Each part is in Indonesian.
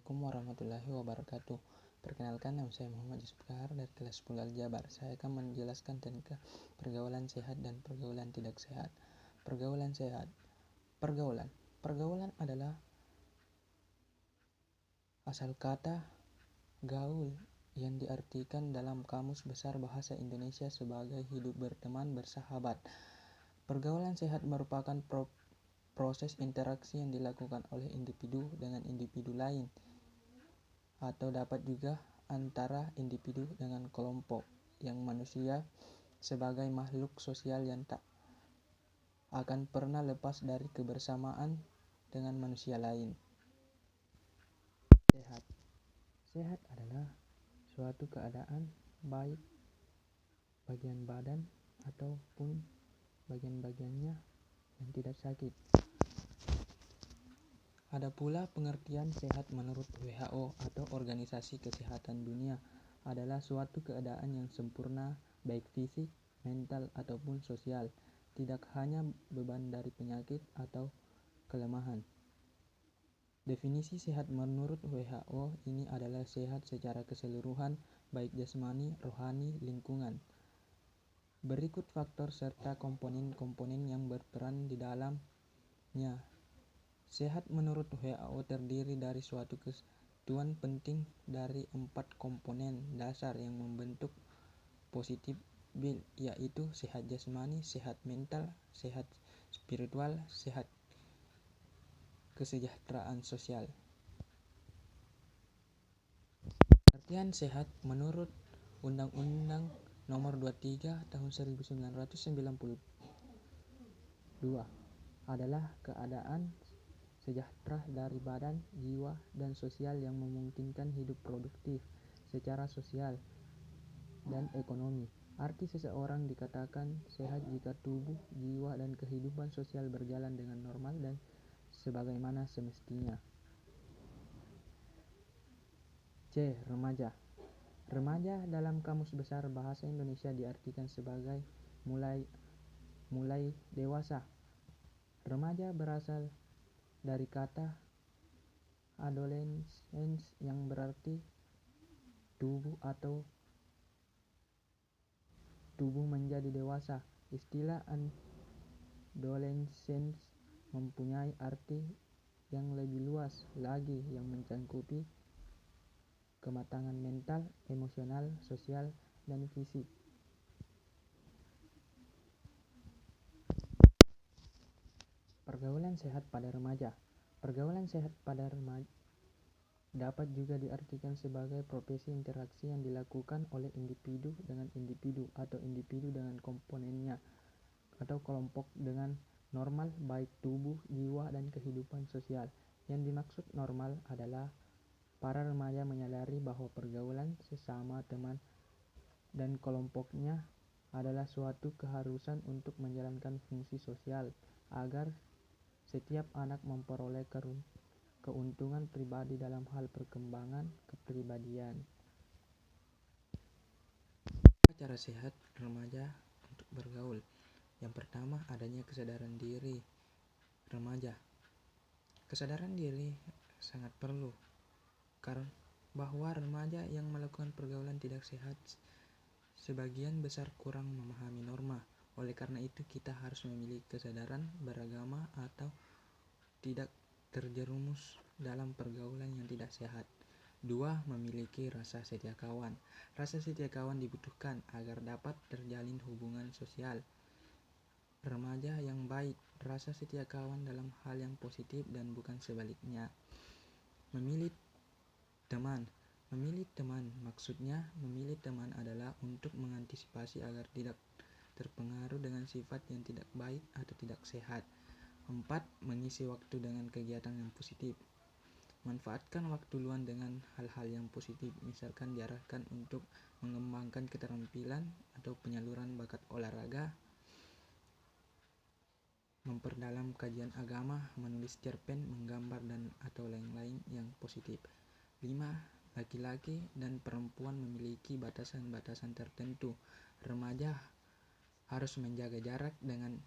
Assalamualaikum warahmatullahi wabarakatuh. Perkenalkan, nama saya Muhammad Yusuf Kahar dari kelas 10 Aljabar. Saya akan menjelaskan tentang pergaulan sehat dan pergaulan tidak sehat. Pergaulan sehat. Pergaulan adalah asal kata gaul yang diartikan dalam Kamus Besar Bahasa Indonesia sebagai hidup berteman, bersahabat. Pergaulan sehat merupakan proses interaksi yang dilakukan oleh individu dengan individu lain, atau dapat juga antara individu dengan kelompok, yang manusia sebagai makhluk sosial yang tak akan pernah lepas dari kebersamaan dengan manusia lain. Sehat adalah suatu keadaan baik bagian badan ataupun bagian-bagiannya yang tidak sakit. Ada pula pengertian sehat menurut WHO atau Organisasi Kesehatan Dunia adalah suatu keadaan yang sempurna baik fisik, mental ataupun sosial, tidak hanya beban dari penyakit atau kelemahan. Definisi sehat menurut WHO ini adalah sehat secara keseluruhan baik jasmani, rohani, lingkungan. Berikut faktor serta komponen-komponen yang berperan di dalamnya. Sehat menurut WHO terdiri dari suatu kesatuan penting dari 4 komponen dasar yang membentuk positif bil, yaitu sehat jasmani, sehat mental, sehat spiritual, sehat kesejahteraan sosial. Artian sehat menurut Undang-Undang Nomor 23 Tahun 1992 adalah keadaan sejahtera dari badan, jiwa, dan sosial yang memungkinkan hidup produktif secara sosial dan ekonomi. Arti seseorang dikatakan sehat jika tubuh, jiwa, dan kehidupan sosial berjalan dengan normal dan sebagaimana semestinya. C. Remaja. Remaja dalam Kamus Besar Bahasa Indonesia diartikan sebagai mulai dewasa. Remaja berasal dari kata adolescence yang berarti tubuh atau tubuh menjadi dewasa. Istilah adolescence mempunyai arti yang lebih luas lagi yang mencakupi kematangan mental, emosional, sosial, dan fisik. Pergaulan sehat pada remaja. Pergaulan sehat pada remaja dapat juga diartikan sebagai profesi interaksi yang dilakukan oleh individu dengan individu atau individu dengan komponennya atau kelompok dengan normal baik tubuh, jiwa, dan kehidupan sosial. Yang dimaksud normal adalah para remaja menyadari bahwa pergaulan sesama teman dan kelompoknya adalah suatu keharusan untuk menjalankan fungsi sosial agar setiap anak memperoleh keuntungan pribadi dalam hal perkembangan kepribadian. Cara sehat remaja untuk bergaul. Yang pertama, adanya kesadaran diri remaja. Kesadaran diri sangat perlu karena bahwa remaja yang melakukan pergaulan tidak sehat sebagian besar kurang memahami norma. Oleh karena itu kita harus memiliki kesadaran beragama atau tidak terjerumus dalam pergaulan yang tidak sehat. 2. Memiliki rasa setia kawan. Rasa setia kawan dibutuhkan agar dapat terjalin hubungan sosial. Remaja yang baik, rasa setia kawan dalam hal yang positif dan bukan sebaliknya. Memilih teman. Memilih teman, maksudnya memilih teman adalah untuk mengantisipasi agar tidak terpengaruh dengan sifat yang tidak baik atau tidak sehat. 4. Mengisi waktu dengan kegiatan yang positif. Manfaatkan waktu luang dengan hal-hal yang positif, misalkan diarahkan untuk mengembangkan keterampilan atau penyaluran bakat olahraga, memperdalam kajian agama, menulis cerpen, menggambar, dan atau lain-lain yang positif. 5. Laki-laki dan perempuan memiliki batasan-batasan tertentu. Remaja harus menjaga jarak dengan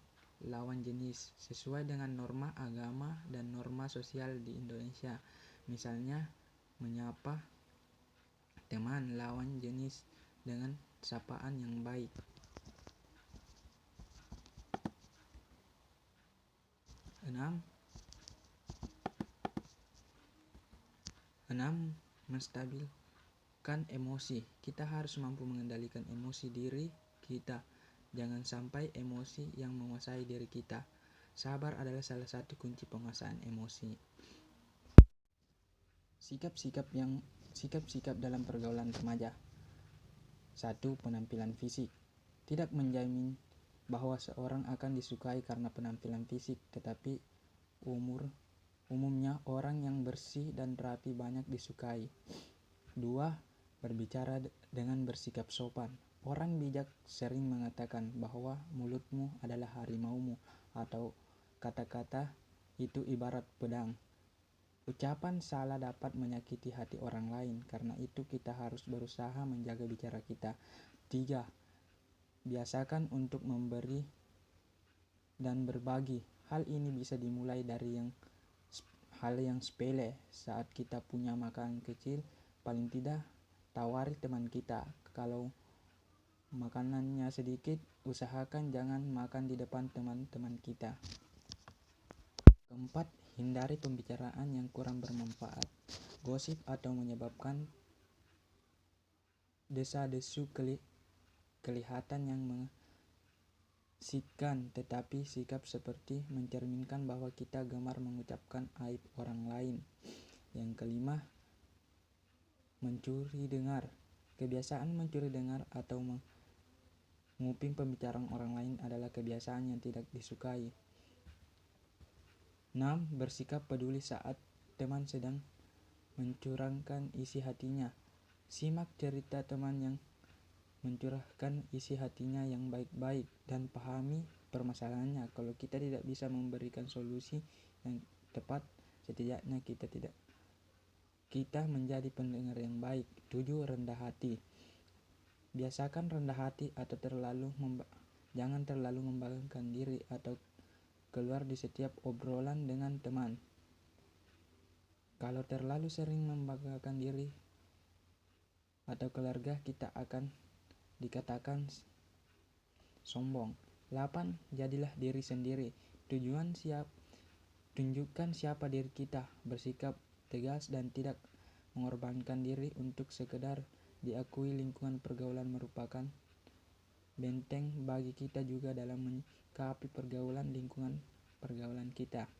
lawan jenis sesuai dengan norma agama dan norma sosial di Indonesia. Misalnya, menyapa teman lawan jenis dengan sapaan yang baik. 6. Menstabilkan emosi. Kita harus mampu mengendalikan emosi diri kita. Jangan sampai emosi yang menguasai diri kita. Sabar adalah salah satu kunci penguasaan emosi. Sikap-sikap dalam pergaulan remaja. 1. Penampilan fisik. Tidak menjamin bahwa seorang akan disukai karena penampilan fisik, tetapi umumnya orang yang bersih dan rapi banyak disukai. 2. Berbicara dengan bersikap sopan. Orang bijak sering mengatakan bahwa mulutmu adalah harimaumu, atau kata-kata itu ibarat pedang. Ucapan salah dapat menyakiti hati orang lain, karena itu kita harus berusaha menjaga bicara kita. 3. Biasakan untuk memberi dan berbagi. Hal ini bisa dimulai dari hal yang sepele. Saat kita punya makanan kecil, paling tidak tawari teman kita. Kalau makanannya sedikit, usahakan jangan makan di depan teman-teman kita. 4. Hindari pembicaraan yang kurang bermanfaat. Gosip atau menyebabkan desa-desu kelihatan yang mengasihkan, tetapi sikap seperti mencerminkan bahwa kita gemar mengucapkan aib orang lain. Yang 5. Mencuri dengar. Kebiasaan mencuri dengar atau menguping pembicaraan orang lain adalah kebiasaan yang tidak disukai. 6. Bersikap peduli saat teman sedang mencurahkan isi hatinya. Simak cerita teman yang mencurahkan isi hatinya yang baik-baik dan pahami permasalahannya. Kalau kita tidak bisa memberikan solusi yang tepat, setidaknya kita menjadi pendengar yang baik. 7. Rendah hati. Biasakan rendah hati atau jangan terlalu membanggakan diri atau keluar di setiap obrolan dengan teman. Kalau terlalu sering membanggakan diri atau keluarga, kita akan dikatakan sombong. 8. Jadilah diri sendiri. Tunjukkan siapa diri kita. Bersikap tegas dan tidak mengorbankan diri untuk sekedar diakui. Lingkungan pergaulan merupakan benteng bagi kita juga dalam menyikapi lingkungan pergaulan kita.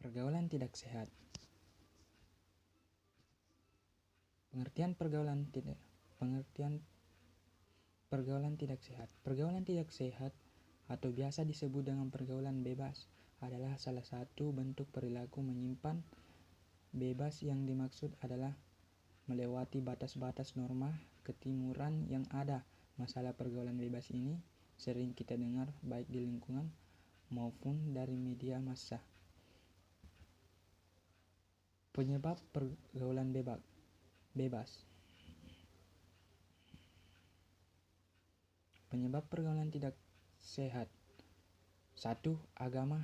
Pergaulan tidak sehat. Pengertian pergaulan tidak sehat. Pergaulan tidak sehat atau biasa disebut dengan pergaulan bebas adalah salah satu bentuk perilaku menyimpan bebas. Yang dimaksud adalah melewati batas-batas norma ketimuran yang ada. Masalah pergaulan bebas ini sering kita dengar baik di lingkungan maupun dari media massa. Penyebab pergaulan bebas. Penyebab pergaulan tidak sehat. 1. Agama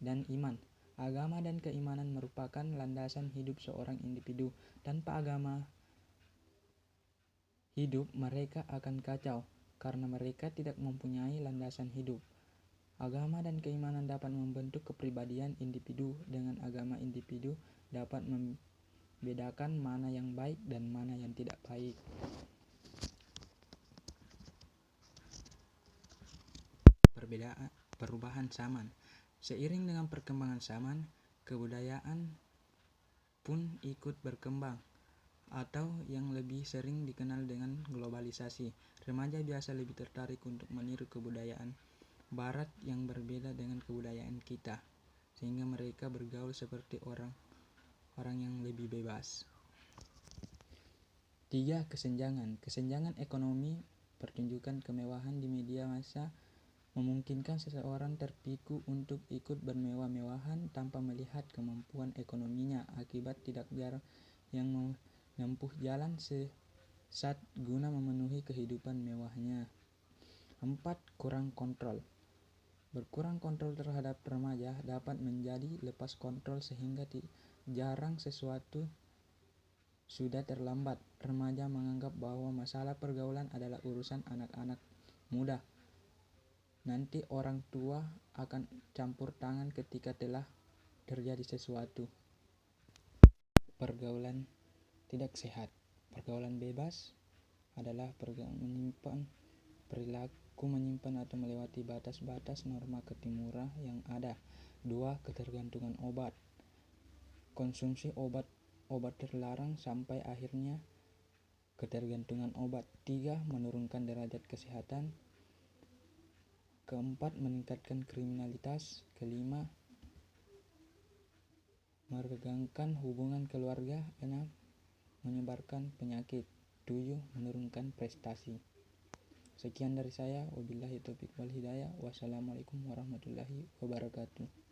dan iman. Agama dan keimanan merupakan landasan hidup seorang individu. Tanpa agama hidup, mereka akan kacau karena mereka tidak mempunyai landasan hidup. Agama dan keimanan dapat membentuk kepribadian individu. Dengan agama, individu dapat membedakan mana yang baik dan mana yang tidak baik. Perubahan zaman. Seiring dengan perkembangan zaman, kebudayaan pun ikut berkembang, atau yang lebih sering dikenal dengan globalisasi. Remaja biasa lebih tertarik untuk meniru kebudayaan Barat yang berbeda dengan kebudayaan kita, sehingga mereka bergaul seperti orang yang lebih bebas. 3. Kesenjangan ekonomi. Pertunjukan kemewahan di media massa memungkinkan seseorang terpicu untuk ikut bermewah-mewahan tanpa melihat kemampuan ekonominya. Akibat tidak jarang yang menempuh jalan sesat guna memenuhi kehidupan mewahnya. 4. Kurang kontrol. Berkurang kontrol terhadap remaja dapat menjadi lepas kontrol sehingga jarang sesuatu sudah terlambat. Remaja menganggap bahwa masalah pergaulan adalah urusan anak-anak muda. Nanti orang tua akan campur tangan ketika telah terjadi sesuatu. Pergaulan tidak sehat. Pergaulan bebas adalah perilaku menyimpan atau melewati batas-batas norma ketimurah yang ada. 2. Ketergantungan obat. Konsumsi obat terlarang sampai akhirnya ketergantungan obat. 3. Menurunkan derajat kesehatan. 4. Meningkatkan kriminalitas. 5. Meregangkan hubungan keluarga. 6. Menyebarkan penyakit. 7. Menurunkan prestasi. Sekian dari saya. Wabillahi taufiq wal hidayah. Wassalamualaikum warahmatullahi wabarakatuh.